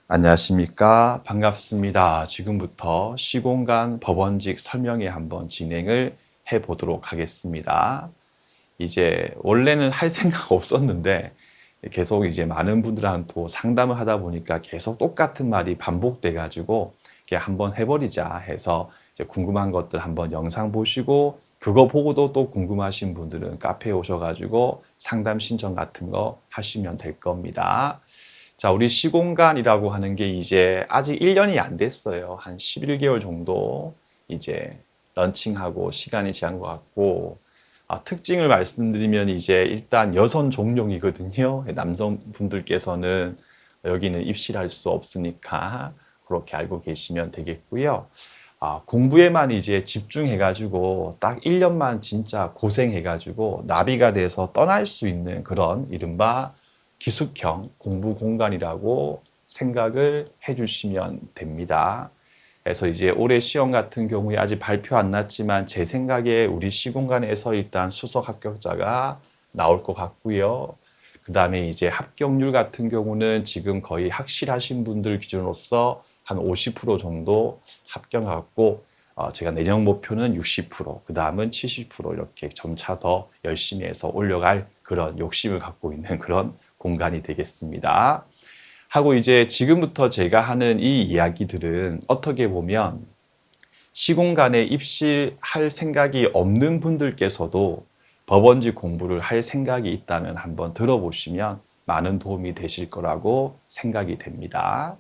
안녕하십니까. 반갑습니다. 지금부터 시공간 법원직 설명회 한번 진행을 해 보도록 하겠습니다. 이제 원래는 할 생각 없었는데 계속 이제 많은 분들한테 상담을 하다 보니까 계속 똑같은 말이 반복돼 가지고 한번 해버리자 해서 이제 궁금한 것들 한번 영상 보시고 그거 보고도 또 궁금하신 분들은 카페에 오셔가지고 상담 신청 같은 거 하시면 될 겁니다. 자, 우리 시공간이라고 하는 게 이제 아직 1년이 안 됐어요. 한 11개월 정도 이제 런칭하고 시간이 지난 것 같고, 특징을 말씀드리면 이제 일단 여성 종용이거든요. 남성분들께서는 여기는 입실할 수 없으니까 그렇게 알고 계시면 되겠고요. 공부에만 이제 집중해가지고 딱 1년만 진짜 고생해가지고 나비가 돼서 떠날 수 있는 그런 이른바 기숙형 공부 공간이라고 생각을 해주시면 됩니다. 그래서 이제 올해 시험 같은 경우에 아직 발표 안 났지만 제 생각에 우리 시공간에서 일단 수석 합격자가 나올 것 같고요. 그 다음에 이제 합격률 같은 경우는 지금 거의 확실하신 분들 기준으로서 한 50% 정도 합격하고 제가 내년 목표는 60%, 그 다음은 70% 이렇게 점차 더 열심히 해서 올려갈 그런 욕심을 갖고 있는 그런 공간이 되겠습니다. 하고 이제 지금부터 제가 하는 이 이야기들은 어떻게 보면 시공간에 입시할 생각이 없는 분들께서도 법원직 공부를 할 생각이 있다면 한번 들어보시면 많은 도움이 되실 거라고 생각이 됩니다.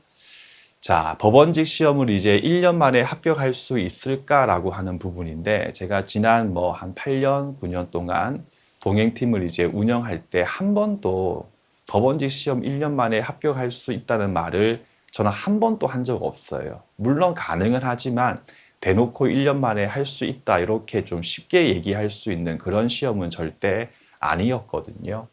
자, 법원직 시험을 이제 1년 만에 합격할 수 있을까라고 하는 부분인데 제가 지난 한 8년, 9년 동안 동행팀을 이제 운영할 때 한 번도 법원직 시험 1년 만에 합격할 수 있다는 말을 저는 한 번도 한 적 없어요. 물론 가능은 하지만 대놓고 1년 만에 할 수 있다 이렇게 좀 쉽게 얘기할 수 있는 그런 시험은 절대 아니었거든요.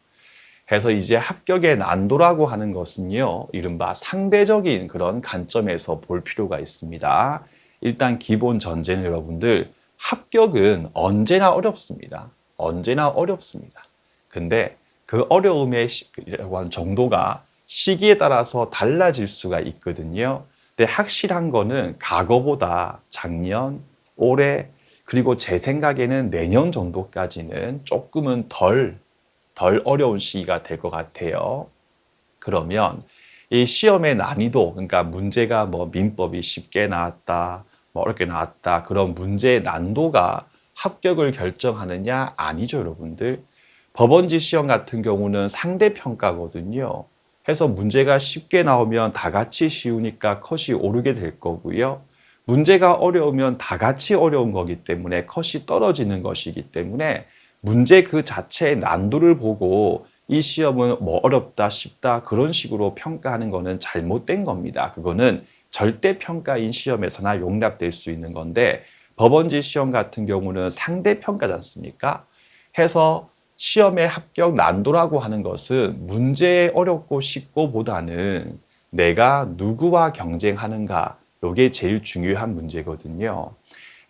그래서 이제 합격의 난도라고 하는 것은요, 이른바 상대적인 그런 관점에서 볼 필요가 있습니다. 일단 기본 전제는 여러분들, 합격은 언제나 어렵습니다. 언제나 어렵습니다. 근데 그 어려움의 정도가 시기에 따라서 달라질 수가 있거든요. 근데 확실한 거는 과거보다 작년, 올해, 그리고 제 생각에는 내년 정도까지는 조금은 덜 어려운 시기가 될 것 같아요. 그러면 이 시험의 난이도, 그러니까 문제가 민법이 쉽게 나왔다, 어렵게 나왔다, 그런 문제의 난도가 합격을 결정하느냐? 아니죠, 여러분들. 법원지 시험 같은 경우는 상대평가거든요. 해서 문제가 쉽게 나오면 다 같이 쉬우니까 컷이 오르게 될 거고요. 문제가 어려우면 다 같이 어려운 거기 때문에 컷이 떨어지는 것이기 때문에 문제 그 자체의 난도를 보고 이 시험은 어렵다, 쉽다 그런 식으로 평가하는 거는 잘못된 겁니다. 그거는 절대평가인 시험에서나 용납될 수 있는 건데 법원지 시험 같은 경우는 상대평가지 않습니까? 해서 시험의 합격 난도라고 하는 것은 문제 어렵고 쉽고 보다는 내가 누구와 경쟁하는가 이게 제일 중요한 문제거든요.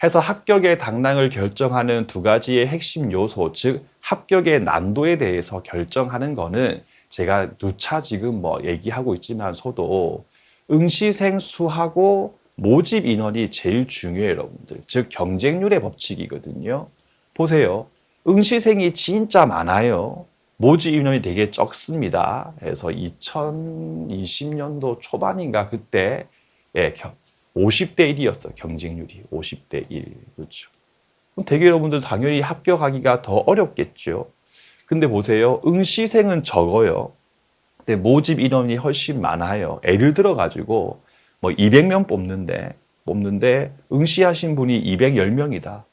해서 합격의 당락을 결정하는 두 가지의 핵심 요소, 즉 합격의 난도에 대해서 결정하는 거는 제가 누차 지금 얘기하고 있지만서도 응시생 수하고 모집 인원이 제일 중요해요, 여러분들. 즉 경쟁률의 법칙이거든요. 보세요. 응시생이 진짜 많아요. 모집 인원이 되게 적습니다. 그래서 2020년도 초반인가 그때 50대 1이었어요. 경쟁률이 50대 1. 그렇죠. 그럼 대개 여러분들 당연히 합격하기가 더 어렵겠죠. 근데 보세요. 응시생은 적어요. 근데 모집 인원이 훨씬 많아요. 예를 들어 가지고 200명 뽑는데 응시하신 분이 210명이다.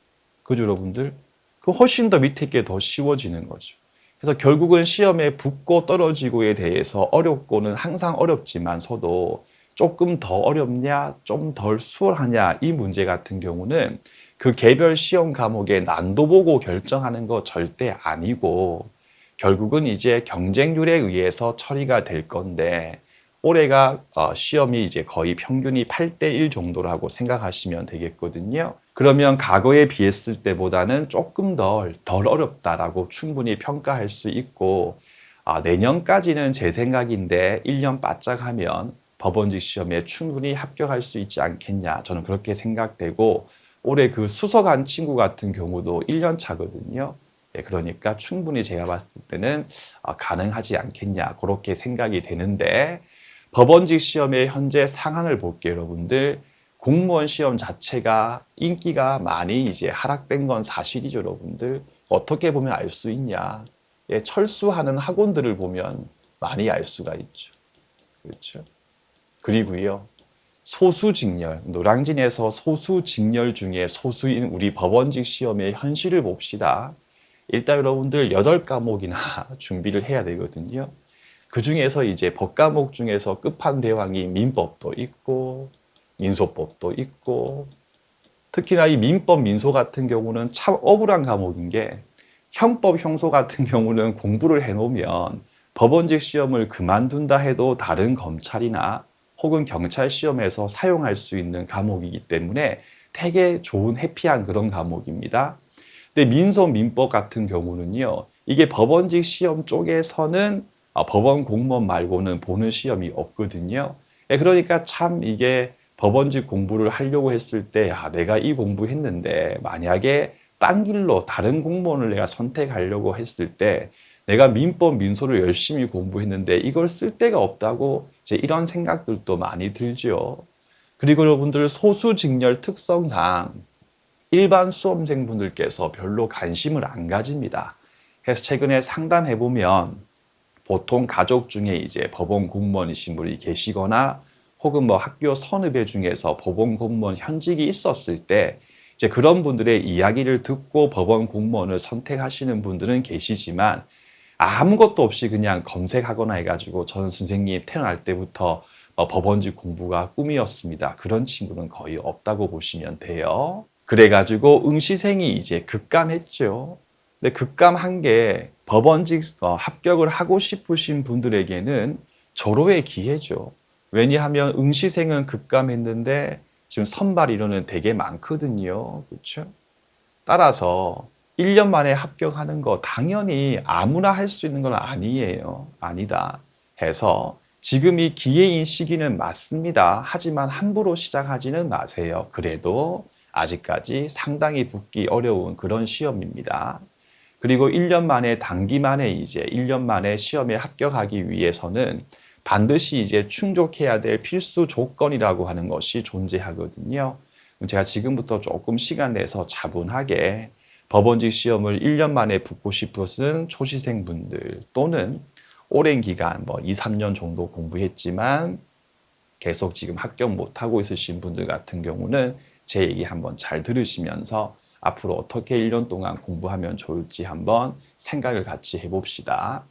그죠, 여러분들? 그럼 훨씬 더 밑에 게 더 쉬워지는 거죠. 그래서 결국은 시험에 붙고 떨어지고에 대해서 어렵고는 항상 어렵지만서도 조금 더 어렵냐, 좀 덜 수월하냐 이 문제 같은 경우는 그 개별 시험 과목의 난도 보고 결정하는 거 절대 아니고 결국은 이제 경쟁률에 의해서 처리가 될 건데 올해가 시험이 이제 거의 평균이 8대 1 정도라고 생각하시면 되겠거든요. 그러면 과거에 비했을 때보다는 조금 덜 어렵다라고 충분히 평가할 수 있고 내년까지는 제 생각인데 1년 바짝 하면 법원직 시험에 충분히 합격할 수 있지 않겠냐. 저는 그렇게 생각되고 올해 그 수석한 친구 같은 경우도 1년 차거든요. 예, 그러니까 충분히 제가 봤을 때는 가능하지 않겠냐. 그렇게 생각이 되는데 법원직 시험의 현재 상황을 볼게요, 여러분들. 공무원 시험 자체가 인기가 많이 이제 하락된 건 사실이죠, 여러분들. 어떻게 보면 알 수 있냐. 예, 철수하는 학원들을 보면 많이 알 수가 있죠. 그렇죠. 그리고요, 소수직렬, 노량진에서 소수직렬 중에 소수인 우리 법원직 시험의 현실을 봅시다. 일단 여러분들 8과목이나 준비를 해야 되거든요. 그 중에서 이제 법과목 중에서 끝판대왕이 민법도 있고 민소법도 있고 특히나 이 민법 민소 같은 경우는 참 억울한 과목인 게 형법 형소 같은 경우는 공부를 해놓으면 법원직 시험을 그만둔다 해도 다른 검찰이나 혹은 경찰 시험에서 사용할 수 있는 과목이기 때문에 되게 좋은 해피한 그런 과목입니다. 근데 민소 민법 같은 경우는요, 이게 법원직 시험 쪽에서는 법원 공무원 말고는 보는 시험이 없거든요. 그러니까 참 이게 법원직 공부를 하려고 했을 때, 내가 이 공부했는데 만약에 딴 길로 다른 공무원을 내가 선택하려고 했을 때 내가 민법 민소를 열심히 공부했는데 이걸 쓸 데가 없다고 이제 이런 생각들도 많이 들죠. 그리고 여러분들 소수직렬 특성상 일반 수험생분들께서 별로 관심을 안 가집니다. 그래서 최근에 상담해보면 보통 가족 중에 이제 법원 공무원이신 분이 계시거나 혹은 뭐 학교 선후배 중에서 법원 공무원 현직이 있었을 때 이제 그런 분들의 이야기를 듣고 법원 공무원을 선택하시는 분들은 계시지만 아무것도 없이 그냥 검색하거나 해가지고 저는 선생님 태어날 때부터 법원직 공부가 꿈이었습니다. 그런 친구는 거의 없다고 보시면 돼요. 그래가지고 응시생이 이제 급감했죠. 근데 급감한 게 법원직 합격을 하고 싶으신 분들에게는 절호의 기회죠. 왜냐하면 응시생은 급감했는데 지금 선발 인원은 되게 많거든요. 그렇죠? 따라서 1년 만에 합격하는 거 당연히 아무나 할 수 있는 건 아니에요. 아니다. 해서 지금이 기회인 시기는 맞습니다. 하지만 함부로 시작하지는 마세요. 그래도 아직까지 상당히 붙기 어려운 그런 시험입니다. 그리고 1년 만에 단기 만에 이제 1년 만에 시험에 합격하기 위해서는 반드시 이제 충족해야 될 필수 조건이라고 하는 것이 존재하거든요. 제가 지금부터 조금 시간 내서 차분하게 법원직 시험을 1년 만에 붙고 싶으신 초시생분들 또는 오랜 기간 뭐 2, 3년 정도 공부했지만 계속 지금 합격 못하고 있으신 분들 같은 경우는 제 얘기 한번 잘 들으시면서 앞으로 어떻게 1년 동안 공부하면 좋을지 한번 생각을 같이 해봅시다.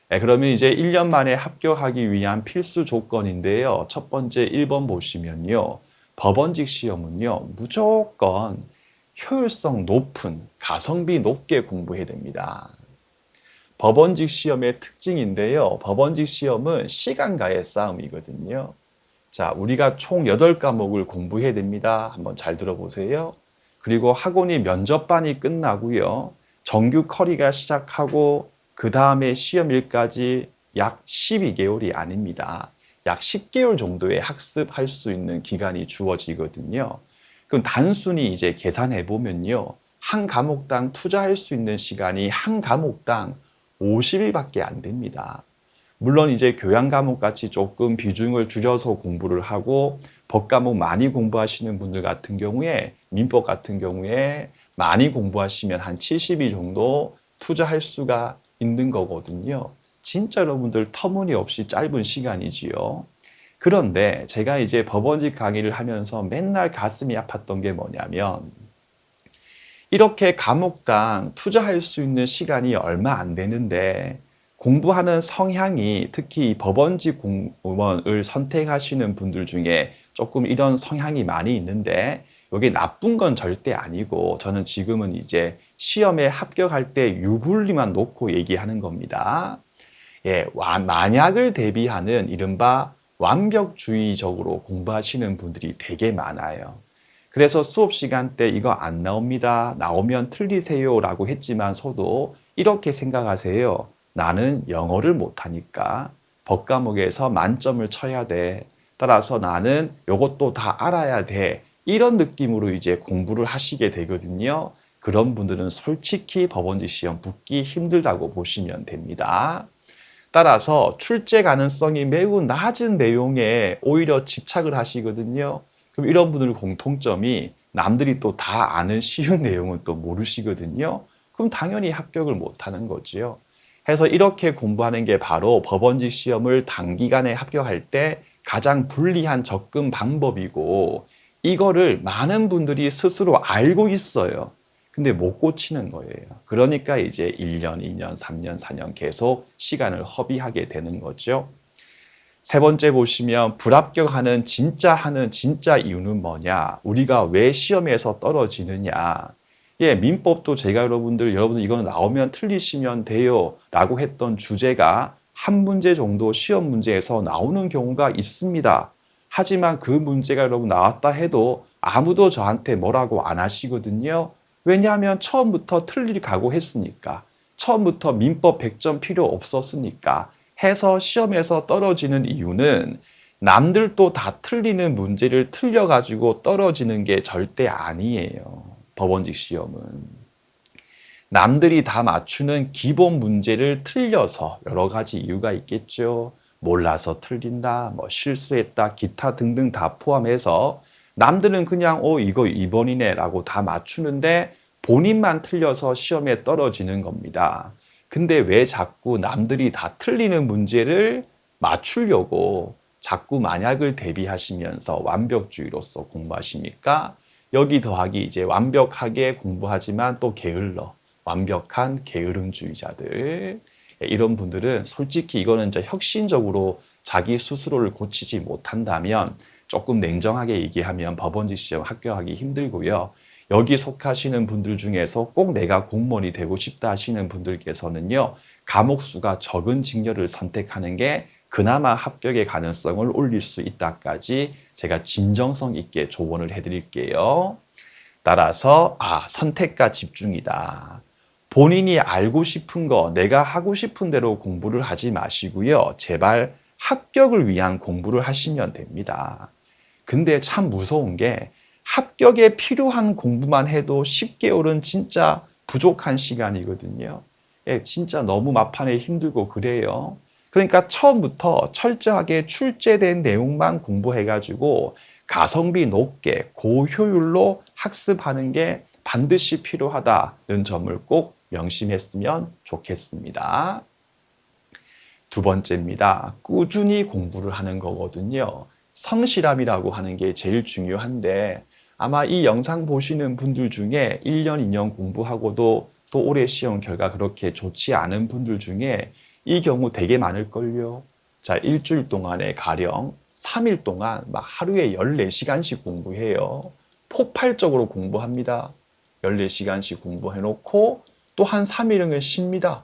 그러면 이제 1년 만에 합격하기 위한 필수 조건인데요. 첫 번째 1번 보시면요. 법원직 시험은요. 무조건 효율성 높은, 가성비 높게 공부해야 됩니다. 법원직 시험의 특징인데요. 법원직 시험은 시간과의 싸움이거든요. 자, 우리가 총 8과목을 공부해야 됩니다. 한번 잘 들어보세요. 그리고 학원이 면접반이 끝나고요. 정규 커리가 시작하고 그 다음에 시험일까지 약 12개월이 아닙니다. 약 10개월 정도의 학습할 수 있는 기간이 주어지거든요. 그럼 단순히 이제 계산해 보면요. 한 과목당 투자할 수 있는 시간이 한 과목당 50일밖에 안 됩니다. 물론 이제 교양 과목 같이 조금 비중을 줄여서 공부를 하고 법 과목 많이 공부하시는 분들 같은 경우에 민법 같은 경우에 많이 공부하시면 한 70일 정도 투자할 수가 있는 거거든요. 진짜 여러분들 터무니없이 짧은 시간이지요. 그런데 제가 이제 법원직 강의를 하면서 맨날 가슴이 아팠던 게 뭐냐면 이렇게 과목당 투자할 수 있는 시간이 얼마 안 되는데 공부하는 성향이 특히 법원직 공무원을 선택하시는 분들 중에 조금 이런 성향이 많이 있는데 이게 나쁜 건 절대 아니고 저는 지금은 이제 시험에 합격할 때 유불리만 놓고 얘기하는 겁니다. 예, 만약을 대비하는 이른바 완벽주의적으로 공부하시는 분들이 되게 많아요. 그래서 수업 시간 때 이거 안 나옵니다. 나오면 틀리세요 라고 했지만 저도 이렇게 생각하세요. 나는 영어를 못하니까 법과목에서 만점을 쳐야 돼. 따라서 나는 이것도 다 알아야 돼. 이런 느낌으로 이제 공부를 하시게 되거든요. 그런 분들은 솔직히 법원직 시험 붙기 힘들다고 보시면 됩니다. 따라서 출제 가능성이 매우 낮은 내용에 오히려 집착을 하시거든요. 그럼 이런 분들 공통점이 남들이 또 다 아는 쉬운 내용은 또 모르시거든요. 그럼 당연히 합격을 못하는 거지요. 해서 이렇게 공부하는 게 바로 법원직 시험을 단기간에 합격할 때 가장 불리한 접근 방법이고, 이거를 많은 분들이 스스로 알고 있어요. 근데 못 고치는 거예요. 그러니까 이제 1년, 2년, 3년, 4년 계속 시간을 허비하게 되는 거죠. 세 번째 보시면 불합격하는 진짜 이유는 뭐냐? 우리가 왜 시험에서 떨어지느냐? 예, 민법도 제가 여러분들 이거는 나오면 틀리시면 돼요 라고 했던 주제가 한 문제 정도 시험 문제에서 나오는 경우가 있습니다. 하지만 그 문제가 여러분 나왔다 해도 아무도 저한테 뭐라고 안 하시거든요. 왜냐하면 처음부터 틀릴 각오했으니까. 처음부터 민법 100점 필요 없었으니까. 해서 시험에서 떨어지는 이유는 남들도 다 틀리는 문제를 틀려가지고 떨어지는 게 절대 아니에요. 법원직 시험은. 남들이 다 맞추는 기본 문제를 틀려서 여러 가지 이유가 있겠죠. 몰라서 틀린다, 뭐 실수했다, 기타 등등 다 포함해서 남들은 그냥 이거 2번이네 라고 다 맞추는데 본인만 틀려서 시험에 떨어지는 겁니다. 근데 왜 자꾸 남들이 다 틀리는 문제를 맞추려고 자꾸 만약을 대비하시면서 완벽주의로서 공부하십니까? 여기 더하기 이제 완벽하게 공부하지만 또 게을러. 완벽한 게으름주의자들. 이런 분들은 솔직히 이거는 이제 혁신적으로 자기 스스로를 고치지 못한다면 조금 냉정하게 얘기하면 법원직 시험 합격하기 힘들고요. 여기 속하시는 분들 중에서 꼭 내가 공무원이 되고 싶다 하시는 분들께서는요, 과목 수가 적은 직렬을 선택하는 게 그나마 합격의 가능성을 올릴 수 있다까지 제가 진정성 있게 조언을 해드릴게요. 따라서 선택과 집중이다. 본인이 알고 싶은 거, 내가 하고 싶은 대로 공부를 하지 마시고요. 제발 합격을 위한 공부를 하시면 됩니다. 근데 참 무서운 게 합격에 필요한 공부만 해도 10개월은 진짜 부족한 시간이거든요. 예, 진짜 너무 막판에 힘들고 그래요. 그러니까 처음부터 철저하게 출제된 내용만 공부해가지고 가성비 높게 고효율로 학습하는 게 반드시 필요하다는 점을 꼭 명심했으면 좋겠습니다. 두 번째입니다. 꾸준히 공부를 하는 거거든요. 성실함이라고 하는 게 제일 중요한데 아마 이 영상 보시는 분들 중에 1년, 2년 공부하고도 또 올해 시험 결과 그렇게 좋지 않은 분들 중에 이 경우 되게 많을걸요. 자, 일주일 동안에 가령 3일 동안 막 하루에 14시간씩 공부해요. 폭발적으로 공부합니다. 14시간씩 공부해놓고 또 한 3일은 쉽니다.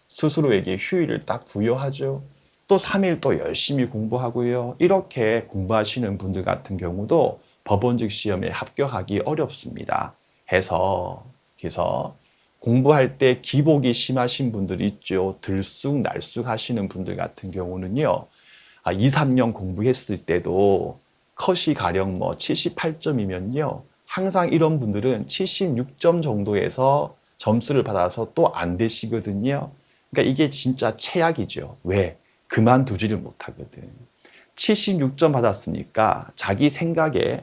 스스로에게 휴일을 딱 부여하죠. 또 3일 또 열심히 공부하고요. 이렇게 공부하시는 분들 같은 경우도 법원직 시험에 합격하기 어렵습니다. 그래서 공부할 때 기복이 심하신 분들 있죠. 들쑥날쑥 하시는 분들 같은 경우는요. 2, 3년 공부했을 때도 컷이 가령 78점이면요. 항상 이런 분들은 76점 정도에서 점수를 받아서 또 안 되시거든요. 그러니까 이게 진짜 최악이죠. 왜? 그만두지를 못하거든. 76점 받았으니까 자기 생각에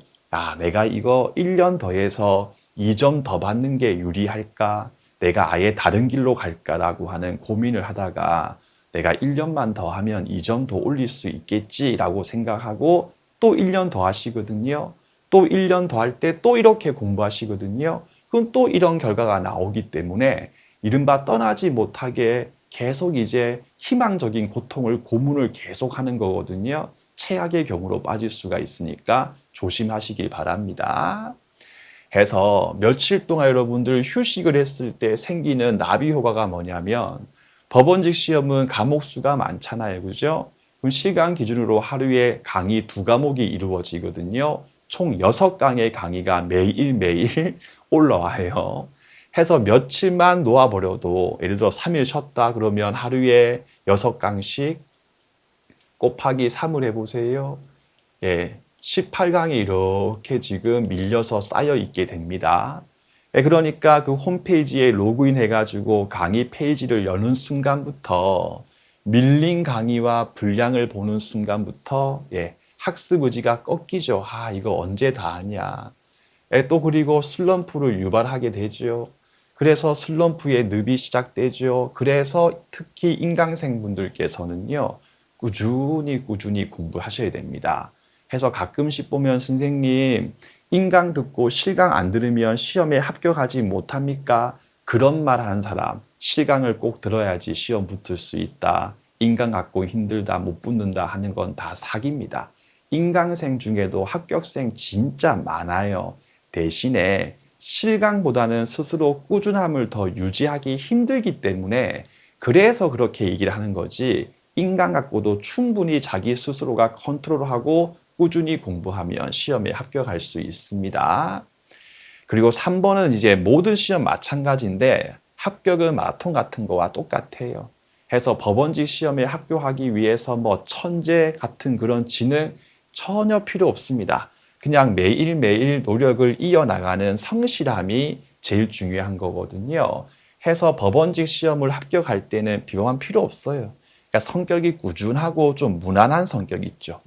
내가 이거 1년 더해서 2점 더 받는 게 유리할까? 내가 아예 다른 길로 갈까라고 하는 고민을 하다가 내가 1년만 더 하면 2점 더 올릴 수 있겠지라고 생각하고 또 1년 더 하시거든요. 또 1년 더 할 때 또 이렇게 공부하시거든요. 그럼 또 이런 결과가 나오기 때문에 이른바 떠나지 못하게 계속 이제 희망적인 고통을 고문을 계속 하는 거거든요. 최악의 경우로 빠질 수가 있으니까 조심하시길 바랍니다. 해서 며칠 동안 여러분들 휴식을 했을 때 생기는 나비 효과가 뭐냐면 법원직 시험은 과목 수가 많잖아요. 그죠? 그럼 시간 기준으로 하루에 강의 2과목이 이루어지거든요. 총 6강의 강의가 매일매일 올라와요. 해서 며칠만 놓아버려도 예를 들어 3일 쉬었다 그러면 하루에 6강씩 곱하기 3을 해보세요. 예, 18강이 이렇게 지금 밀려서 쌓여 있게 됩니다. 예, 그러니까 그 홈페이지에 로그인 해가지고 강의 페이지를 여는 순간부터 밀린 강의와 분량을 보는 순간부터 예, 학습 의지가 꺾이죠. 아, 이거 언제 다 하냐. 예, 또 그리고 슬럼프를 유발하게 되죠. 그래서 슬럼프의 늪이 시작되죠. 그래서 특히 인강생 분들께서는요, 꾸준히 공부하셔야 됩니다. 해서 가끔씩 보면 선생님, 인강 듣고 실강 안 들으면 시험에 합격하지 못합니까? 그런 말 하는 사람, 실강을 꼭 들어야지 시험 붙을 수 있다. 인강 갖고 힘들다, 못 붙는다 하는 건 다 사기입니다. 인강생 중에도 합격생 진짜 많아요. 대신에 실강보다는 스스로 꾸준함을 더 유지하기 힘들기 때문에 그래서 그렇게 얘기를 하는 거지, 인강 갖고도 충분히 자기 스스로가 컨트롤하고 꾸준히 공부하면 시험에 합격할 수 있습니다. 그리고 3번은 이제 모든 시험 마찬가지인데 합격은 마라톤 같은 거와 똑같아요. 해서 법원직 시험에 합격하기 위해서 뭐 천재 같은 그런 지능 전혀 필요 없습니다. 그냥 매일매일 노력을 이어나가는 성실함이 제일 중요한 거거든요. 해서 법원직 시험을 합격할 때는 비교한 필요 없어요. 그러니까 성격이 꾸준하고 좀 무난한 성격이 있죠.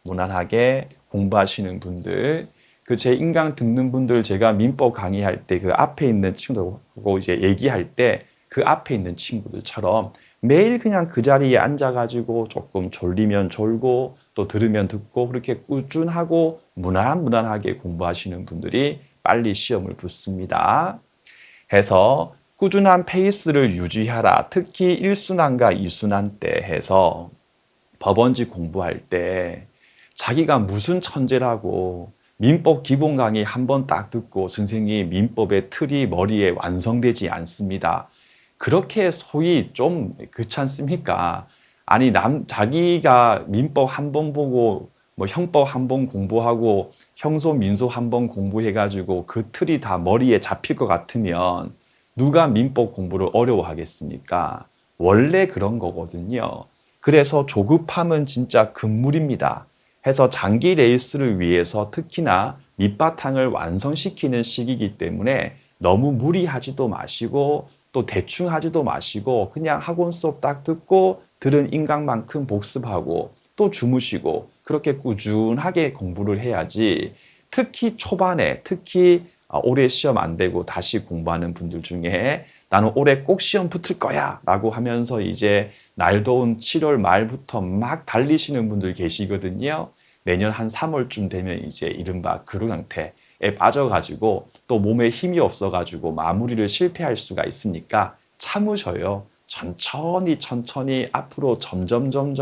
무난하게 공부하시는 분들. 그 제 인강 듣는 분들 제가 민법 강의할 때 그 앞에 있는 친구들하고 이제 얘기할 때 그 앞에 있는 친구들처럼 매일 그냥 그 자리에 앉아가지고 조금 졸리면 졸고 또 들으면 듣고 그렇게 꾸준하고 무난하게 공부하시는 분들이 빨리 시험을 붙습니다. 해서 꾸준한 페이스를 유지하라. 특히 1순환과 2순환 때 해서 법원직 공부할 때 자기가 무슨 천재라고 민법 기본 강의 한 번 딱 듣고 선생님 민법의 틀이 머리에 완성되지 않습니다. 그렇게 소위 좀 그렇지 않습니까? 아니 자기가 민법 한 번 보고 뭐 형법 한 번 공부하고 형소 민소 한 번 공부해가지고 그 틀이 다 머리에 잡힐 것 같으면 누가 민법 공부를 어려워하겠습니까? 원래 그런 거거든요. 그래서 조급함은 진짜 금물입니다. 해서 장기 레이스를 위해서 특히나 밑바탕을 완성시키는 시기이기 때문에 너무 무리하지도 마시고 또 대충 하지도 마시고 그냥 학원 수업 딱 듣고 들은 인강만큼 복습하고 또 주무시고 그렇게 꾸준하게 공부를 해야지. 특히 초반에 특히 올해 시험 안 되고 다시 공부하는 분들 중에 나는 올해 꼭 시험 붙을 거야 라고 하면서 이제 날 더운 7월 말부터 막 달리시는 분들 계시거든요. 내년 한 3월쯤 되면 이제 이른바 그런 상태에 빠져가지고 또 몸에 힘이 없어가지고 마무리를 실패할 수가 있으니까 참으셔요. 천천히 앞으로 점점 좀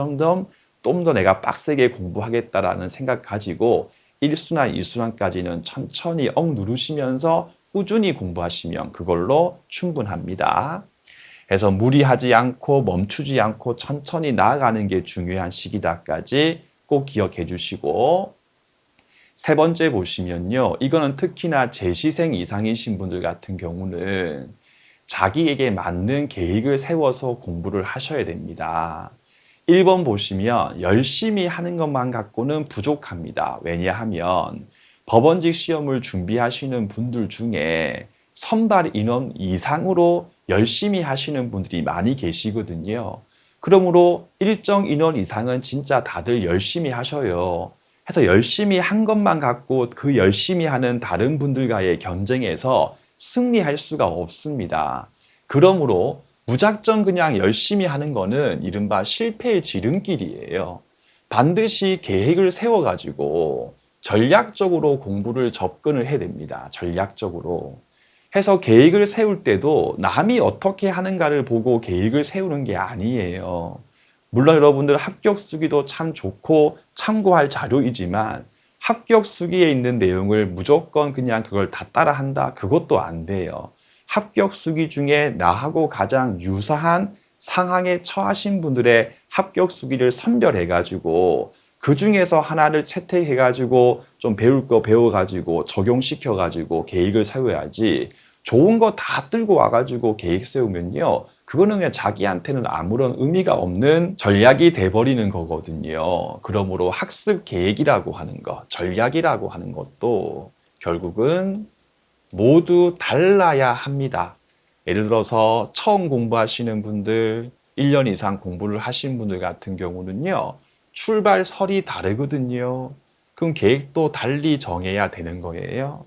더 내가 빡세게 공부하겠다라는 생각 가지고 1순환, 2순환까지는 천천히 누르시면서 꾸준히 공부하시면 그걸로 충분합니다. 그래서 무리하지 않고 멈추지 않고 천천히 나아가는 게 중요한 시기다까지 꼭 기억해 주시고, 세 번째 보시면요. 이거는 특히나 재시생 이상이신 분들 같은 경우는 자기에게 맞는 계획을 세워서 공부를 하셔야 됩니다. 1번 보시면 열심히 하는 것만 갖고는 부족합니다. 왜냐하면 법원직 시험을 준비하시는 분들 중에 선발 인원 이상으로 열심히 하시는 분들이 많이 계시거든요. 그러므로 일정 인원 이상은 진짜 다들 열심히 하셔요. 해서 열심히 한 것만 갖고 그 열심히 하는 다른 분들과의 경쟁에서 승리할 수가 없습니다. 그러므로 무작정 그냥 열심히 하는 거는 이른바 실패의 지름길이에요. 반드시 계획을 세워가지고 전략적으로 공부를 접근을 해야 됩니다. 전략적으로. 해서 계획을 세울 때도 남이 어떻게 하는가를 보고 계획을 세우는 게 아니에요. 물론 여러분들 합격 수기도 참 좋고 참고할 자료이지만 합격 수기에 있는 내용을 무조건 그냥 그걸 다 따라한다? 그것도 안 돼요. 합격 수기 중에 나하고 가장 유사한 상황에 처하신 분들의 합격 수기를 선별해가지고 그 중에서 하나를 채택해가지고 좀 배울 거 배워가지고 적용시켜가지고 계획을 세워야지, 좋은 거 다 들고 와가지고 계획 세우면요. 그거는 그냥 자기한테는 아무런 의미가 없는 전략이 돼버리는 거거든요. 그러므로 학습 계획이라고 하는 것, 전략이라고 하는 것도 결국은 모두 달라야 합니다. 예를 들어서 처음 공부하시는 분들, 1년 이상 공부를 하신 분들 같은 경우는요. 출발설이 다르거든요. 그럼 계획도 달리 정해야 되는 거예요.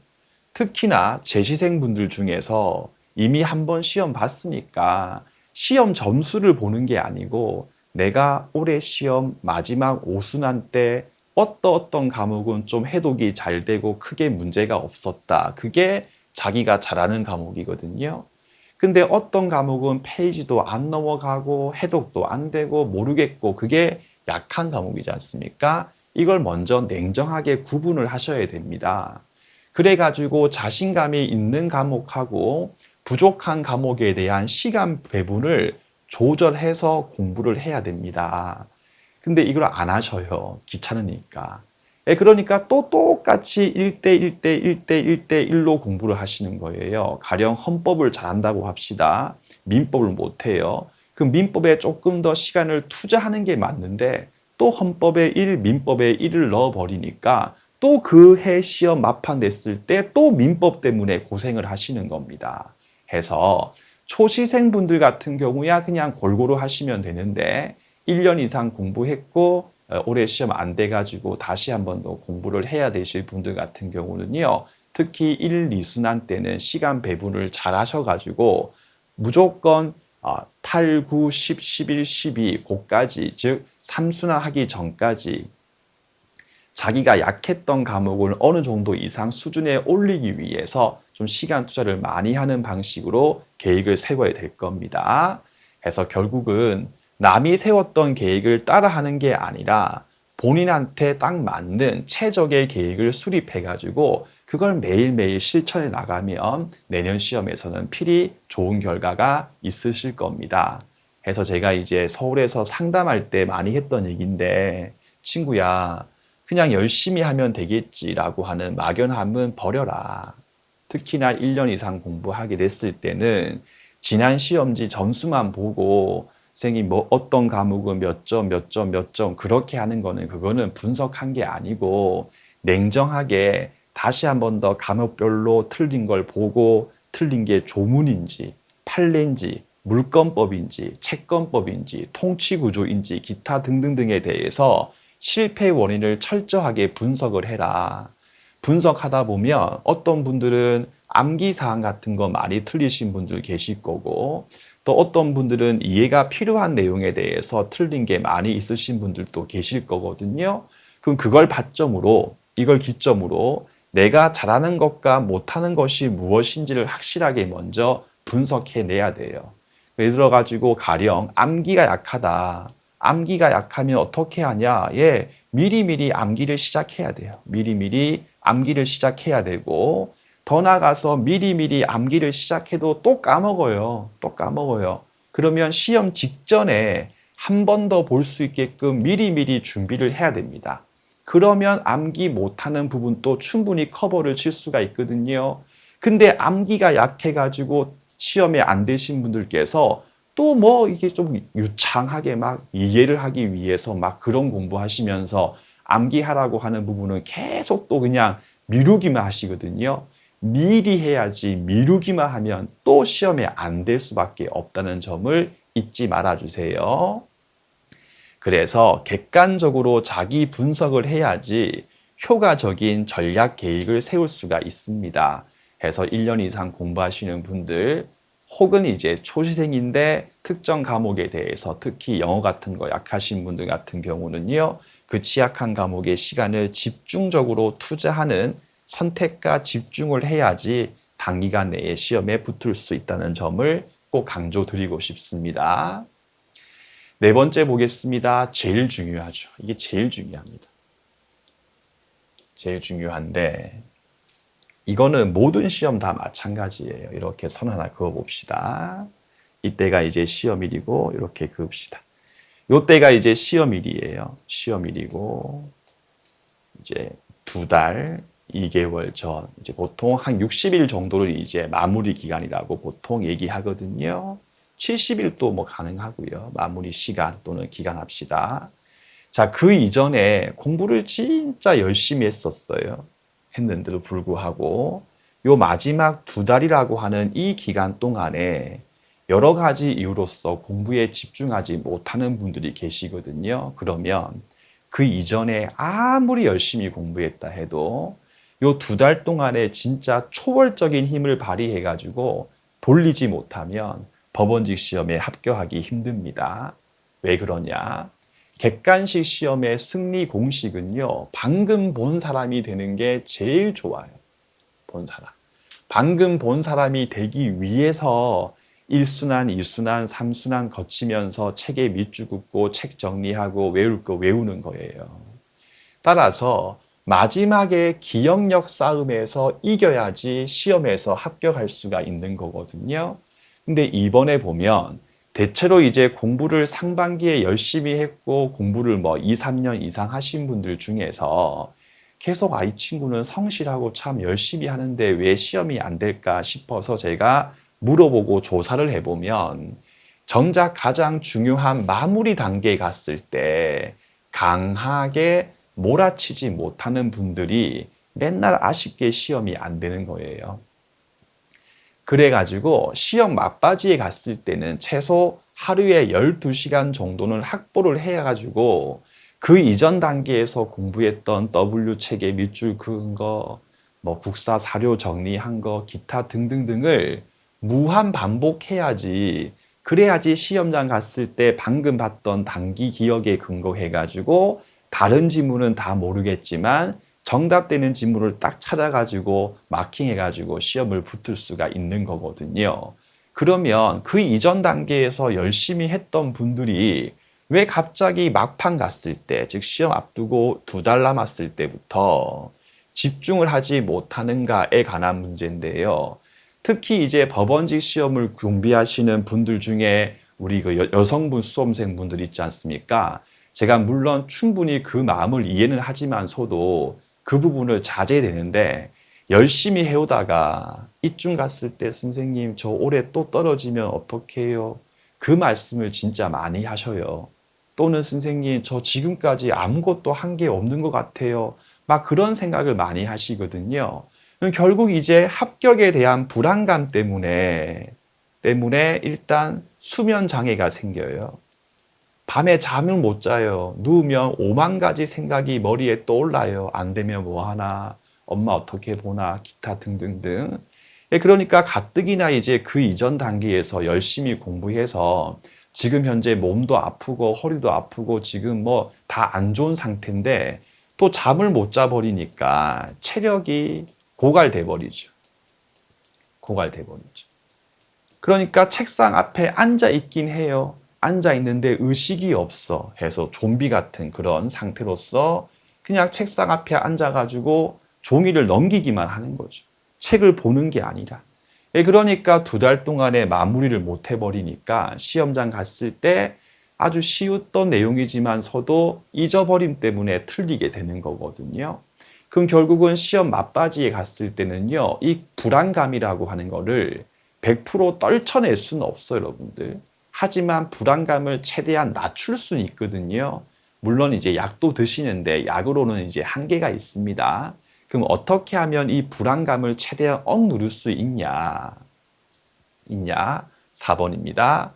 특히나 재시생분들 중에서 이미 한번 시험 봤으니까 시험 점수를 보는 게 아니고 내가 올해 시험 마지막 오순환 때 어떤 과목은 좀 해독이 잘 되고 크게 문제가 없었다. 그게 자기가 잘하는 과목이거든요. 근데 어떤 과목은 페이지도 안 넘어가고 해독도 안 되고 모르겠고 그게 약한 과목이지 않습니까? 이걸 먼저 냉정하게 구분을 하셔야 됩니다. 그래가지고 자신감이 있는 과목하고 부족한 과목에 대한 시간 배분을 조절해서 공부를 해야 됩니다. 근데 이걸 안 하셔요. 귀찮으니까. 그러니까 또 똑같이 1대1대 1대1대1로 공부를 하시는 거예요. 가령 헌법을 잘한다고 합시다. 민법을 못해요. 그 민법에 조금 더 시간을 투자하는 게 맞는데 또 헌법에 1, 민법에 1을 넣어버리니까 또 그 해 시험 마판 냈을 때 또 민법 때문에 고생을 하시는 겁니다. 해서 초시생분들 같은 경우야 그냥 골고루 하시면 되는데 1년 이상 공부했고 올해 시험 안 돼가지고 다시 한 번 더 공부를 해야 되실 분들 같은 경우는요. 특히 1, 2순환 때는 시간 배분을 잘 하셔가지고 무조건 8, 9, 10, 11, 12 고까지 즉 3순환 하기 전까지 자기가 약했던 과목을 어느 정도 이상 수준에 올리기 위해서 좀 시간 투자를 많이 하는 방식으로 계획을 세워야 될 겁니다. 그래서 결국은 남이 세웠던 계획을 따라하는 게 아니라 본인한테 딱 맞는 최적의 계획을 수립해가지고 그걸 매일매일 실천해 나가면 내년 시험에서는 필히 좋은 결과가 있으실 겁니다. 그래서 제가 이제 서울에서 상담할 때 많이 했던 얘기인데 친구야 그냥 열심히 하면 되겠지라고 하는 막연함은 버려라. 특히나 1년 이상 공부하게 됐을 때는 지난 시험지 점수만 보고 선생님 뭐 어떤 과목은 몇 점, 몇 점, 몇 점 그렇게 하는 거는 그거는 분석한 게 아니고 냉정하게 다시 한 번 더 과목별로 틀린 걸 보고 틀린 게 조문인지 판례인지 물권법인지 채권법인지 통치구조인지 기타 등등등에 대해서 실패 원인을 철저하게 분석을 해라. 분석하다 보면 어떤 분들은 암기사항 같은 거 많이 틀리신 분들 계실 거고 또 어떤 분들은 이해가 필요한 내용에 대해서 틀린 게 많이 있으신 분들도 계실 거거든요. 그럼 그걸 바점으로 이걸 기점으로 내가 잘하는 것과 못하는 것이 무엇인지를 확실하게 먼저 분석해 내야 돼요. 예를 들어 가지고 가령 암기가 약하다. 암기가 약하면 어떻게 하냐? 예, 미리미리 암기를 시작해야 돼요. 미리미리 암기를 시작해야 되고 더 나아가서 미리미리 암기를 시작해도 또 까먹어요. 또 까먹어요. 그러면 시험 직전에 한 번 더 볼 수 있게끔 미리미리 준비를 해야 됩니다. 그러면 암기 못하는 부분도 충분히 커버를 칠 수가 있거든요. 근데 암기가 약해가지고 시험에 안 되신 분들께서 또 뭐 이게 좀 유창하게 막 이해를 하기 위해서 막 그런 공부하시면서 암기하라고 하는 부분은 계속 또 그냥 미루기만 하시거든요. 미리 해야지 미루기만 하면 또 시험에 안 될 수밖에 없다는 점을 잊지 말아 주세요. 그래서 객관적으로 자기 분석을 해야지 효과적인 전략 계획을 세울 수가 있습니다. 그래서 1년 이상 공부하시는 분들 혹은 이제 초시생인데 특정 과목에 대해서 특히 영어 같은 거 약하신 분들 같은 경우는요. 그 취약한 과목에 시간을 집중적으로 투자하는 선택과 집중을 해야지 단기간 내에 시험에 붙을 수 있다는 점을 꼭 강조드리고 싶습니다. 네 번째 보겠습니다. 제일 중요하죠. 이게 제일 중요합니다. 제일 중요한데 이거는 모든 시험 다 마찬가지예요. 이렇게 선 하나 그어봅시다. 이때가 이제 시험일이고 이렇게 그읍시다. 요때가 이제 시험일이에요. 시험일이고 이제 2달 2개월 전, 이제 보통 한 60일 정도를 이제 마무리 기간이라고 보통 얘기하거든요. 70일도 뭐 가능하고요. 마무리 시간 또는 기간 합시다. 자, 그 이전에 공부를 진짜 열심히 했었어요. 했는데도 불구하고 요 마지막 2달이라고 하는 이 기간 동안에 여러 가지 이유로서 공부에 집중하지 못하는 분들이 계시거든요. 그러면 그 이전에 아무리 열심히 공부했다 해도 요 2달 동안에 진짜 초월적인 힘을 발휘해가지고 돌리지 못하면 법원직 시험에 합격하기 힘듭니다. 왜 그러냐? 객관식 시험의 승리 공식은요, 방금 본 사람이 되는 게 제일 좋아요. 본 사람. 방금 본 사람이 되기 위해서 1순환, 2순환, 3순환 거치면서 책에 밑줄 긋고 책 정리하고 외울 거 외우는 거예요. 따라서 마지막에 기억력 싸움에서 이겨야지 시험에서 합격할 수가 있는 거거든요. 근데 이번에 보면 대체로 이제 공부를 상반기에 열심히 했고 공부를 뭐 2, 3년 이상 하신 분들 중에서 계속 이 친구는 성실하고 참 열심히 하는데 왜 시험이 안 될까 싶어서 제가 물어보고 조사를 해보면 정작 가장 중요한 마무리 단계에 갔을 때 강하게 몰아치지 못하는 분들이 맨날 아쉽게 시험이 안 되는 거예요. 그래가지고 시험 막바지에 갔을 때는 최소 하루에 12시간 정도는 확보를 해가지고 그 이전 단계에서 공부했던 W 책에 밑줄 그은 거, 뭐 국사 사료 정리한 거, 기타 등등등을 무한 반복해야지. 그래야지 시험장 갔을 때 방금 봤던 단기 기억에 근거해가지고 다른 지문은 다 모르겠지만 정답되는 지문을 딱 찾아가지고 마킹해가지고 시험을 붙을 수가 있는 거거든요. 그러면 그 이전 단계에서 열심히 했던 분들이 왜 갑자기 막판 갔을 때, 즉 시험 앞두고 2달 남았을 때부터 집중을 하지 못하는가에 관한 문제인데요. 특히 이제 법원직 시험을 준비하시는 분들 중에 우리 그 여성분 수험생분들 있지 않습니까? 제가 물론 충분히 그 마음을 이해는 하지만서도 그 부분을 자제되는데 열심히 해오다가 이쯤 갔을 때 선생님 저 올해 또 떨어지면 어떡해요? 그 말씀을 진짜 많이 하셔요. 또는 선생님 저 지금까지 아무것도 한 게 없는 것 같아요. 막 그런 생각을 많이 하시거든요. 결국 이제 합격에 대한 불안감 때문에 일단 수면 장애가 생겨요. 밤에 잠을 못 자요. 누우면 5만 가지 생각이 머리에 떠올라요. 안 되면 뭐 하나, 엄마 어떻게 보나, 기타 등등등. 그러니까 가뜩이나 이제 그 이전 단계에서 열심히 공부해서 지금 현재 몸도 아프고 허리도 아프고 지금 뭐 다 안 좋은 상태인데 또 잠을 못 자버리니까 체력이 고갈돼 버리죠. 고갈돼 버리죠. 그러니까 책상 앞에 앉아 있긴 해요. 앉아 있는데 의식이 없어 해서 좀비 같은 그런 상태로서 그냥 책상 앞에 앉아가지고 종이를 넘기기만 하는 거죠. 책을 보는 게 아니라. 그러니까 2달 동안에 마무리를 못 해버리니까 시험장 갔을 때 아주 쉬웠던 내용이지만서도 잊어버림 때문에 틀리게 되는 거거든요. 그럼 결국은 시험 막바지에 갔을 때는요, 이 불안감이라고 하는 거를 100% 떨쳐낼 수는 없어요, 여러분들. 하지만 불안감을 최대한 낮출 수는 있거든요. 물론 이제 약도 드시는데 약으로는 이제 한계가 있습니다. 그럼 어떻게 하면 이 불안감을 최대한 억누를 수 있냐? 4번입니다.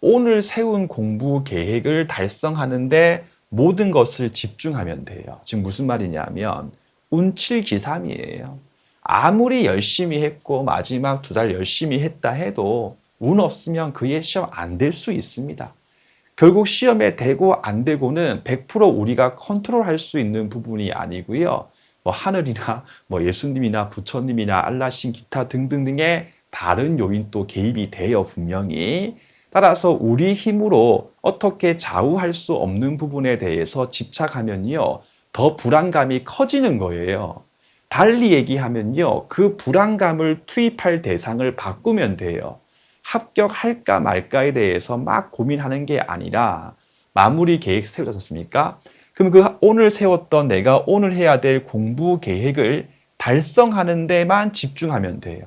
오늘 세운 공부 계획을 달성하는데 모든 것을 집중하면 돼요. 지금 무슨 말이냐면 운칠기삼이에요. 아무리 열심히 했고 마지막 2달 열심히 했다 해도 운 없으면 그의 시험 안 될 수 있습니다. 결국 시험에 되고 안 되고는 100% 우리가 컨트롤할 수 있는 부분이 아니고요. 뭐 하늘이나 뭐 예수님이나 부처님이나 알라신 기타 등등등의 다른 요인도 개입이 돼요, 분명히. 따라서 우리 힘으로 어떻게 좌우할 수 없는 부분에 대해서 집착하면요, 더 불안감이 커지는 거예요. 달리 얘기하면요, 그 불안감을 투입할 대상을 바꾸면 돼요. 합격할까 말까에 대해서 막 고민하는 게 아니라 마무리 계획 세우지 않습니까? 그럼 그 오늘 세웠던 내가 오늘 해야 될 공부 계획을 달성하는 데만 집중하면 돼요.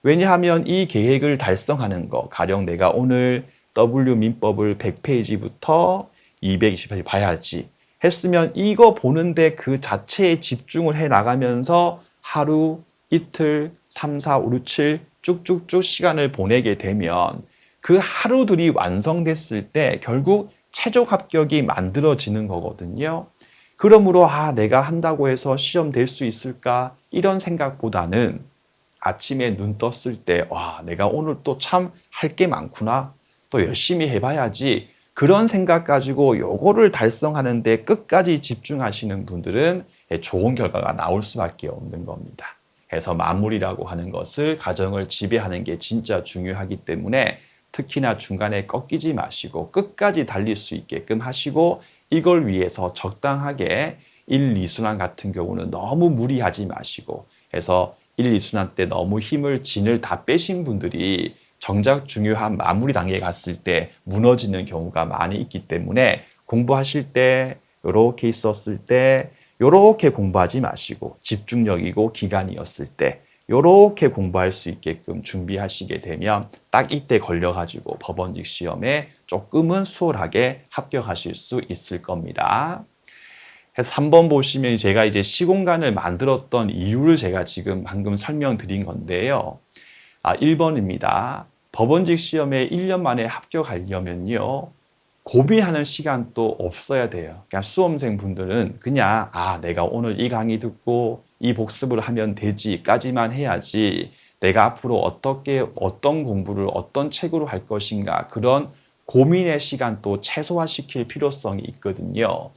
왜냐하면 이 계획을 달성하는 거, 가령 내가 오늘 W 민법을 100페이지부터 220페이지 봐야지 했으면 이거 보는데 그 자체에 집중을 해 나가면서 하루, 이틀, 3, 4, 5, 6, 7 쭉쭉쭉 시간을 보내게 되면 그 하루들이 완성됐을 때 결국 최종 합격이 만들어지는 거거든요. 그러므로 내가 한다고 해서 시험 될 수 있을까? 이런 생각보다는 아침에 눈 떴을 때 내가 오늘 또 참 할 게 많구나. 또 열심히 해봐야지. 그런 생각 가지고 요거를 달성하는 데 끝까지 집중하시는 분들은 좋은 결과가 나올 수밖에 없는 겁니다. 그래서 마무리라고 하는 것을 과정을 지배하는 게 진짜 중요하기 때문에 특히나 중간에 꺾이지 마시고 끝까지 달릴 수 있게끔 하시고 이걸 위해서 적당하게 1, 2순환 같은 경우는 너무 무리하지 마시고 해서 1, 2순환 때 너무 힘을 진을 다 빼신 분들이 정작 중요한 마무리 단계에 갔을 때 무너지는 경우가 많이 있기 때문에 공부하실 때 이렇게 있었을 때 이렇게 공부하지 마시고 집중력이고 기간이었을 때 이렇게 공부할 수 있게끔 준비하시게 되면 딱 이때 걸려가지고 법원직 시험에 조금은 수월하게 합격하실 수 있을 겁니다. 그래서 3번 보시면 제가 이제 시공간을 만들었던 이유를 제가 지금 방금 설명드린 건데요. 1번입니다. 법원직 시험에 1년 만에 합격하려면요. 고민하는 시간도 없어야 돼요. 그러니까 수험생 분들은 그냥 내가 오늘 이 강의 듣고 이 복습을 하면 되지까지만 해야지 내가 앞으로 어떤 공부를 어떤 책으로 할 것인가 그런 고민의 시간도 최소화시킬 필요성이 있거든요.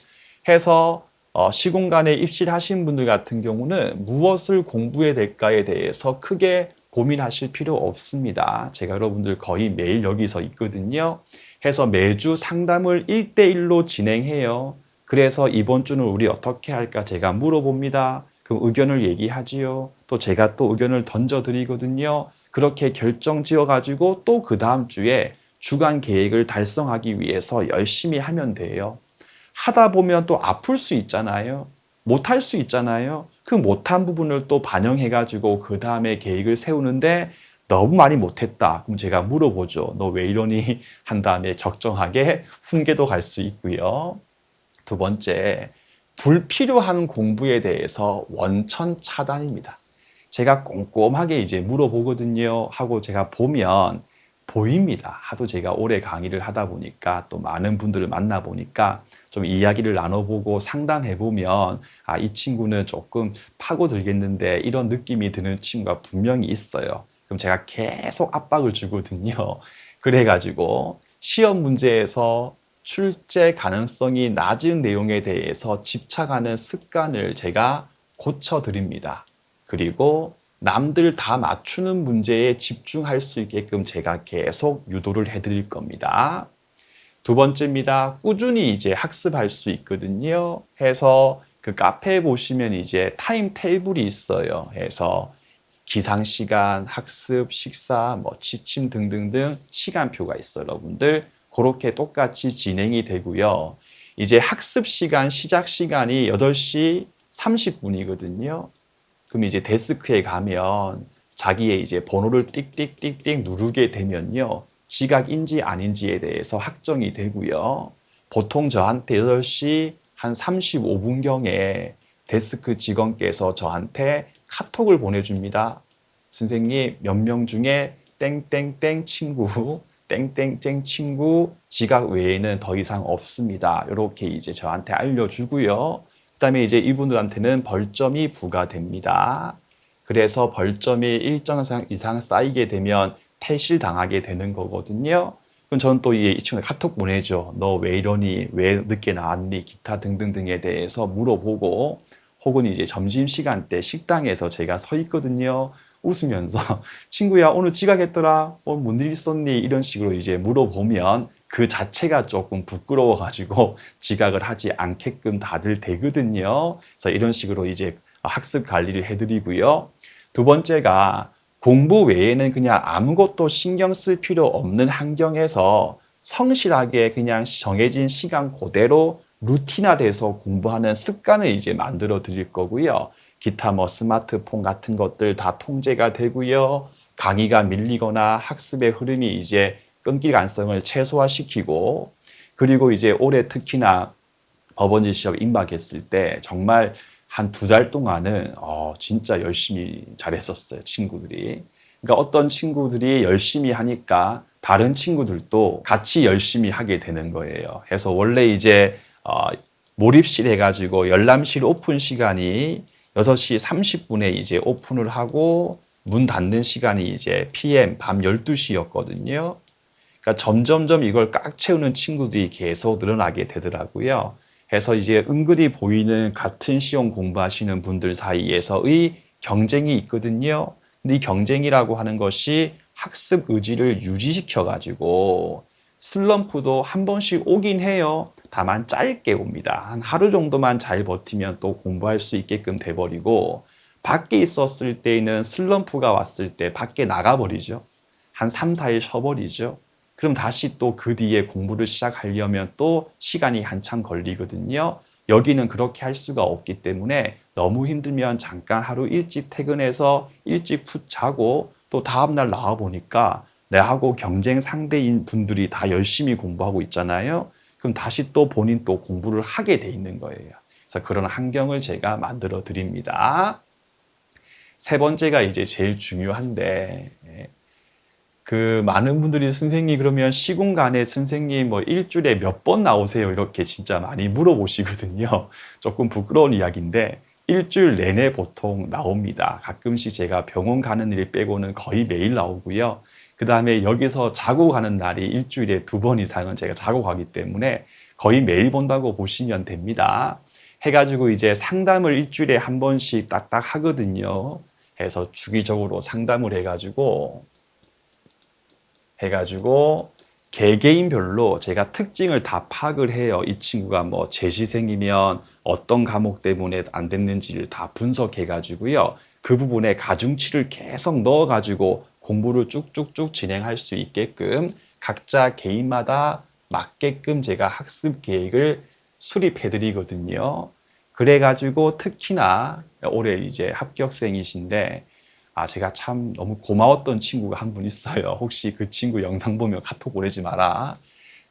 해서 시공간에 입시를 하신 분들 같은 경우는 무엇을 공부해야 될까에 대해서 크게 고민하실 필요 없습니다. 제가 여러분들 거의 매일 여기서 있거든요. 해서 매주 상담을 1대1로 진행해요. 그래서 이번 주는 우리 어떻게 할까 제가 물어봅니다. 그럼 의견을 얘기하지요. 또 제가 또 의견을 던져드리거든요. 그렇게 결정 지어가지고 또 그 다음 주에 주간 계획을 달성하기 위해서 열심히 하면 돼요. 하다 보면 또 아플 수 있잖아요. 못할 수 있잖아요. 그 못한 부분을 또 반영해가지고 그 다음에 계획을 세우는데 너무 많이 못했다. 그럼 제가 물어보죠. 너 왜 이러니? 한 다음에 적정하게 훈계도 갈 수 있고요. 두 번째, 불필요한 공부에 대해서 원천 차단입니다. 제가 꼼꼼하게 이제 물어보거든요. 하고 제가 보면 보입니다. 하도 제가 오래 강의를 하다 보니까 또 많은 분들을 만나 보니까 좀 이야기를 나눠보고 상담해보면 이 친구는 조금 파고들겠는데 이런 느낌이 드는 친구가 분명히 있어요. 그럼 제가 계속 압박을 주거든요. 그래가지고 시험 문제에서 출제 가능성이 낮은 내용에 대해서 집착하는 습관을 제가 고쳐드립니다. 그리고 남들 다 맞추는 문제에 집중할 수 있게끔 제가 계속 유도를 해드릴 겁니다. 두 번째입니다. 꾸준히 이제 학습할 수 있거든요. 해서 그 카페에 보시면 이제 타임 테이블이 있어요. 해서 기상시간, 학습, 식사, 취침 등등등 시간표가 있어요. 여러분들 그렇게 똑같이 진행이 되고요. 이제 학습 시간, 시작 시간이 8시 30분이거든요. 그럼 이제 데스크에 가면 자기의 이제 번호를 띡띡띡띡 누르게 되면요. 지각인지 아닌지에 대해서 확정이 되고요. 보통 저한테 8시 한 35분경에 데스크 직원께서 저한테 카톡을 보내줍니다. 선생님, 몇 명 중에 땡땡땡 친구, 땡땡땡 친구 지각 외에는 더 이상 없습니다. 이렇게 이제 저한테 알려주고요. 그 다음에 이제 이분들한테는 벌점이 부과됩니다. 그래서 벌점이 일정 이상 쌓이게 되면 퇴실 당하게 되는 거거든요. 그럼 저는 또 이 친구한테 카톡 보내죠. 너 왜 이러니? 왜 늦게 나왔니? 기타 등등등에 대해서 물어보고 혹은 이제 점심시간 때 식당에서 제가 서 있거든요. 웃으면서 친구야 오늘 지각했더라. 뭔 일 있었니? 이런 식으로 이제 물어보면 그 자체가 조금 부끄러워가지고 지각을 하지 않게끔 다들 되거든요. 그래서 이런 식으로 이제 학습 관리를 해드리고요. 두 번째가 공부 외에는 그냥 아무것도 신경 쓸 필요 없는 환경에서 성실하게 그냥 정해진 시간 그대로 루틴화돼서 공부하는 습관을 이제 만들어 드릴 거고요. 기타 뭐 스마트폰 같은 것들 다 통제가 되고요. 강의가 밀리거나 학습의 흐름이 이제 끊길 가능성을 최소화시키고, 그리고 이제 올해 특히나 법원지 시험 임박했을 때 정말 한 2달 동안은 진짜 열심히 잘했었어요, 친구들이. 그러니까 어떤 친구들이 열심히 하니까 다른 친구들도 같이 열심히 하게 되는 거예요. 그래서 원래 이제 몰입실 해가지고 열람실 오픈 시간이 6시 30분에 이제 오픈을 하고 문 닫는 시간이 이제 PM 밤 12시였거든요. 그러니까 점점점 이걸 꽉 채우는 친구들이 계속 늘어나게 되더라고요. 그래서 이제 은근히 보이는 같은 시험 공부하시는 분들 사이에서의 경쟁이 있거든요. 근데 이 경쟁이라고 하는 것이 학습 의지를 유지시켜가지고 슬럼프도 한 번씩 오긴 해요. 다만 짧게 옵니다. 한 하루 정도만 잘 버티면 또 공부할 수 있게끔 돼버리고, 밖에 있었을 때에는 슬럼프가 왔을 때 밖에 나가버리죠. 한 3, 4일 쉬어버리죠. 그럼 다시 또 그 뒤에 공부를 시작하려면 또 시간이 한참 걸리거든요. 여기는 그렇게 할 수가 없기 때문에 너무 힘들면 잠깐 하루 일찍 퇴근해서 일찍 푹 자고 또 다음날 나와보니까 내하고 경쟁 상대인 분들이 다 열심히 공부하고 있잖아요. 그럼 다시 또 본인 또 공부를 하게 돼 있는 거예요. 그래서 그런 환경을 제가 만들어 드립니다. 세 번째가 이제 제일 중요한데, 그 많은 분들이 선생님 그러면 시공간에 선생님 뭐 일주일에 몇 번 나오세요? 이렇게 진짜 많이 물어보시거든요. 조금 부끄러운 이야기인데 일주일 내내 보통 나옵니다. 가끔씩 제가 병원 가는 일 빼고는 거의 매일 나오고요. 그 다음에 여기서 자고 가는 날이 일주일에 2번 이상은 제가 자고 가기 때문에 거의 매일 본다고 보시면 됩니다. 해가지고 이제 상담을 일주일에 한 번씩 딱딱 하거든요. 해서 주기적으로 상담을 해가지고 개개인별로 제가 특징을 다 파악을 해요. 이 친구가 뭐 재시생이면 어떤 과목 때문에 안 됐는지를 다 분석해가지고요. 그 부분에 가중치를 계속 넣어가지고 공부를 쭉쭉쭉 진행할 수 있게끔 각자 개인마다 맞게끔 제가 학습 계획을 수립해 드리거든요. 그래가지고 특히나 올해 이제 합격생이신데, 제가 참 너무 고마웠던 친구가 한 분 있어요. 혹시 그 친구 영상 보면 카톡 보내지 마라.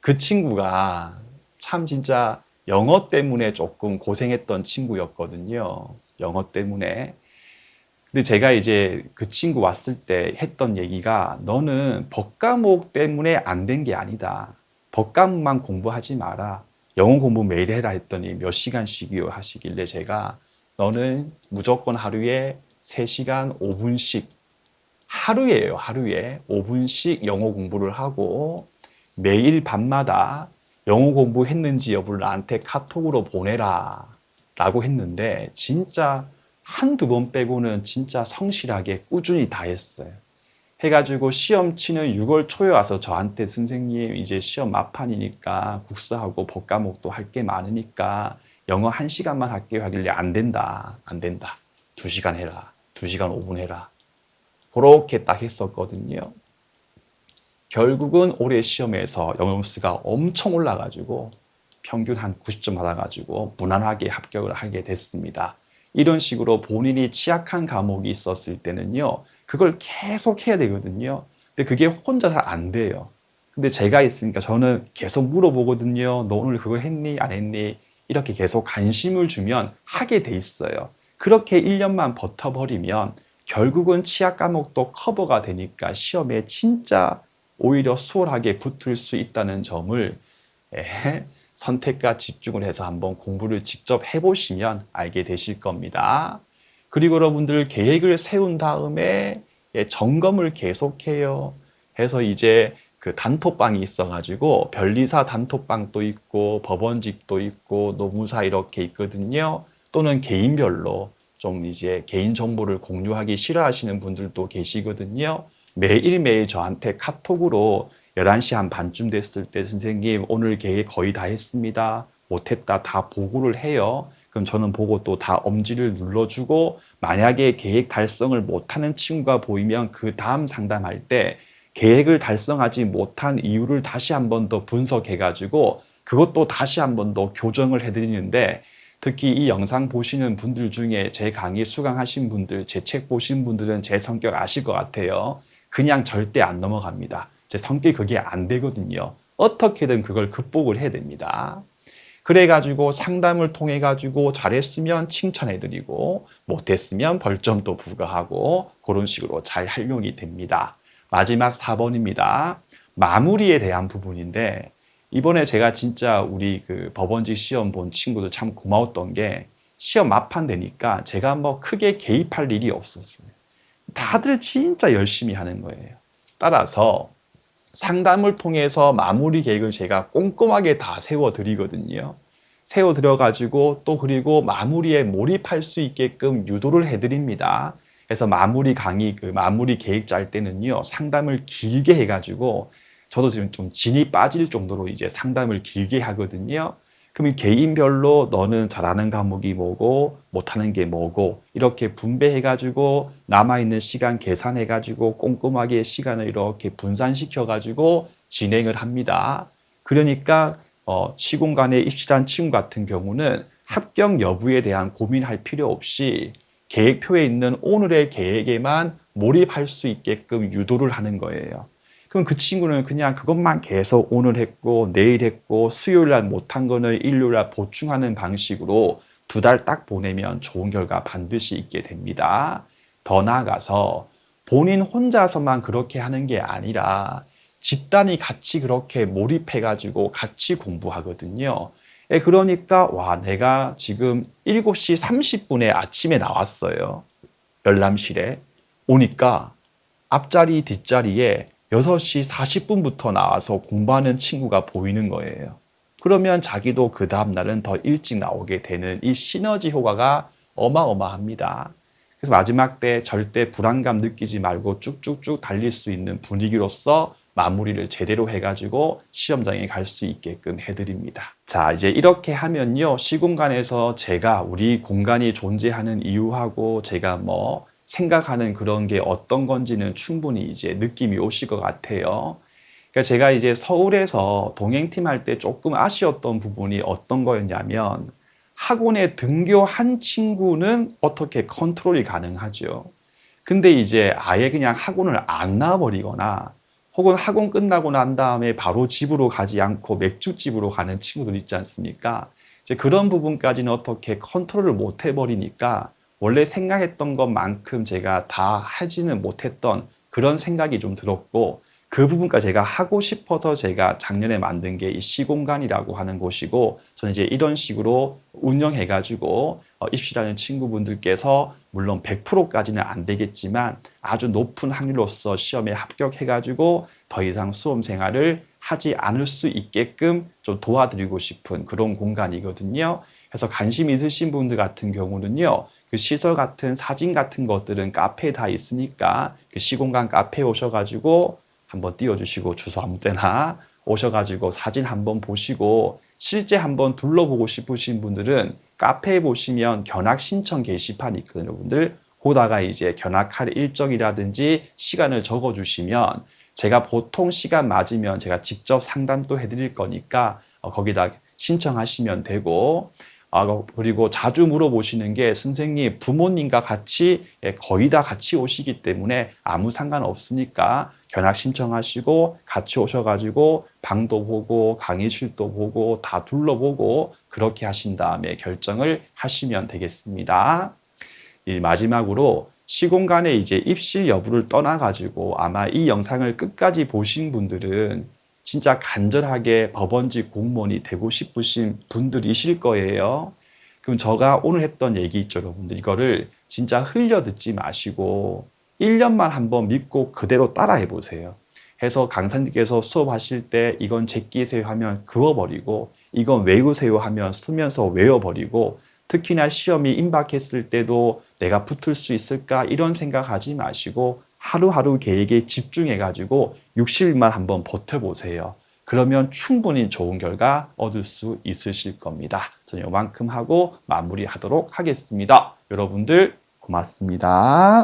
그 친구가 참 진짜 영어 때문에 조금 고생했던 친구였거든요. 영어 때문에. 근데 제가 이제 그 친구 왔을 때 했던 얘기가, 너는 법과목 때문에 안 된 게 아니다. 법과목만 공부하지 마라. 영어 공부 매일 해라 했더니 몇 시간씩이요 하시길래 제가, 너는 무조건 하루에 3시간 5분씩, 하루에요, 하루에 5분씩 영어 공부를 하고 매일 밤마다 영어 공부했는지 여부를 나한테 카톡으로 보내라 라고 했는데, 진짜 한두 번 빼고는 진짜 성실하게 꾸준히 다 했어요. 해가지고 시험 치는 6월 초에 와서 저한테, 선생님 이제 시험 막판이니까 국사하고 법과목도 할 게 많으니까 영어 1시간만 할게요 하길래, 안 된다, 안 된다, 2시간 해라, 2시간 5분 해라, 그렇게 딱 했었거든요. 결국은 올해 시험에서 영어 점수가 엄청 올라가지고 평균 한 90점 받아가지고 무난하게 합격을 하게 됐습니다. 이런 식으로 본인이 취약한 과목이 있었을 때는요, 그걸 계속 해야 되거든요. 근데 그게 혼자 잘 안 돼요. 근데 제가 있으니까 저는 계속 물어보거든요. 너 오늘 그거 했니? 안 했니? 이렇게 계속 관심을 주면 하게 돼 있어요. 그렇게 1년만 버텨버리면 결국은 취약 과목도 커버가 되니까 시험에 진짜 오히려 수월하게 붙을 수 있다는 점을, 선택과 집중을 해서 한번 공부를 직접 해보시면 알게 되실 겁니다. 그리고 여러분들 계획을 세운 다음에 점검을 계속해요. 해서 이제 그 단톡방이 있어가지고 변리사 단톡방도 있고 법원직도 있고 노무사 이렇게 있거든요. 또는 개인별로 좀 이제 개인 정보를 공유하기 싫어하시는 분들도 계시거든요. 매일매일 저한테 카톡으로 11시 한 반쯤 됐을 때, 선생님 오늘 계획 거의 다 했습니다, 못했다, 다 보고를 해요. 그럼 저는 보고 또 다 엄지를 눌러주고, 만약에 계획 달성을 못하는 친구가 보이면 그 다음 상담할 때 계획을 달성하지 못한 이유를 다시 한 번 더 분석해가지고 그것도 다시 한 번 더 교정을 해드리는데, 특히 이 영상 보시는 분들 중에 제 강의 수강하신 분들, 제 책 보신 분들은 제 성격 아실 것 같아요. 그냥 절대 안 넘어갑니다. 제 성격이 그게 안 되거든요. 어떻게든 그걸 극복을 해야 됩니다. 그래가지고 상담을 통해가지고 잘했으면 칭찬해드리고 못했으면 벌점도 부과하고 그런 식으로 잘 활용이 됩니다. 마지막 4번입니다. 마무리에 대한 부분인데 이번에 제가 진짜 우리 그 법원직 시험 본 친구들 참 고마웠던 게 시험 막판 되니까 제가 뭐 크게 개입할 일이 없었어요. 다들 진짜 열심히 하는 거예요. 따라서 상담을 통해서 마무리 계획을 제가 꼼꼼하게 다 세워드리거든요. 세워드려가지고 또 그리고 마무리에 몰입할 수 있게끔 유도를 해드립니다. 그래서 마무리 강의, 그 마무리 계획 짤 때는요, 상담을 길게 해가지고 저도 지금 좀 진이 빠질 정도로 이제 상담을 길게 하거든요. 그러면 개인별로 너는 잘하는 과목이 뭐고 못하는 게 뭐고 이렇게 분배해가지고 남아있는 시간 계산해가지고 꼼꼼하게 시간을 이렇게 분산시켜가지고 진행을 합니다. 그러니까 시공간에 입시한 친구 같은 경우는 합격 여부에 대한 고민할 필요 없이 계획표에 있는 오늘의 계획에만 몰입할 수 있게끔 유도를 하는 거예요. 그럼 그 친구는 그냥 그것만 계속 오늘 했고 내일 했고 수요일 날 못한 거는 일요일 날 보충하는 방식으로 2달 딱 보내면 좋은 결과 반드시 있게 됩니다. 더 나아가서 본인 혼자서만 그렇게 하는 게 아니라 집단이 같이 그렇게 몰입해가지고 같이 공부하거든요. 그러니까 와 내가 지금 7시 30분에 아침에 나왔어요. 열람실에. 오니까 앞자리 뒷자리에 6시 40분부터 나와서 공부하는 친구가 보이는 거예요. 그러면 자기도 그 다음날은 더 일찍 나오게 되는 이 시너지 효과가 어마어마합니다. 그래서 마지막 때 절대 불안감 느끼지 말고 쭉쭉쭉 달릴 수 있는 분위기로서 마무리를 제대로 해가지고 시험장에 갈 수 있게끔 해드립니다. 자, 이제 이렇게 하면요. 시공간에서 제가 우리 공간이 존재하는 이유하고 제가 뭐 생각하는 그런 게 어떤 건지는 충분히 이제 느낌이 오실 것 같아요. 그러니까 제가 이제 서울에서 동행팀 할 때 조금 아쉬웠던 부분이 어떤 거였냐면 학원에 등교한 친구는 어떻게 컨트롤이 가능하죠. 근데 이제 아예 그냥 학원을 안 나와버리거나 혹은 학원 끝나고 난 다음에 바로 집으로 가지 않고 맥주집으로 가는 친구들 있지 않습니까? 이제 그런 부분까지는 어떻게 컨트롤을 못 해버리니까 원래 생각했던 것만큼 제가 다 하지는 못했던 그런 생각이 좀 들었고 그 부분까지 제가 하고 싶어서 제가 작년에 만든 게 이 시공간이라고 하는 곳이고 저는 이제 이런 식으로 운영해가지고 입시라는 친구분들께서 물론 100%까지는 안 되겠지만 아주 높은 확률로서 시험에 합격해가지고 더 이상 수험 생활을 하지 않을 수 있게끔 좀 도와드리고 싶은 그런 공간이거든요. 그래서 관심 있으신 분들 같은 경우는요. 그 시설 같은 사진 같은 것들은 카페에 다 있으니까 그 시공간 카페에 오셔가지고 한번 띄워주시고 주소 아무 때나 오셔가지고 사진 한번 보시고 실제 한번 둘러보고 싶으신 분들은 카페에 보시면 견학 신청 게시판이 있거든요, 여러분들. 거기다가 이제 견학할 일정이라든지 시간을 적어주시면 제가 보통 시간 맞으면 제가 직접 상담도 해드릴 거니까 거기다 신청하시면 되고 그리고 자주 물어보시는 게 선생님 부모님과 같이 거의 다 같이 오시기 때문에 아무 상관없으니까 견학 신청하시고 같이 오셔가지고 방도 보고 강의실도 보고 다 둘러보고 그렇게 하신 다음에 결정을 하시면 되겠습니다. 마지막으로 시공간에 이제 입시 여부를 떠나가지고 아마 이 영상을 끝까지 보신 분들은 진짜 간절하게 법원직 공무원이 되고 싶으신 분들이실 거예요. 그럼 제가 오늘 했던 얘기 있죠, 여러분들. 이거를 진짜 흘려 듣지 마시고 1년만 한번 믿고 그대로 따라해 보세요. 해서 강사님께서 수업하실 때 이건 제끼세요 하면 그어버리고 이건 외우세요 하면 쓰면서 외워버리고 특히나 시험이 임박했을 때도 내가 붙을 수 있을까 이런 생각하지 마시고 하루하루 계획에 집중해가지고 60일만 한번 버텨보세요. 그러면 충분히 좋은 결과 얻을 수 있으실 겁니다. 저는 이만큼 하고 마무리하도록 하겠습니다. 여러분들 고맙습니다.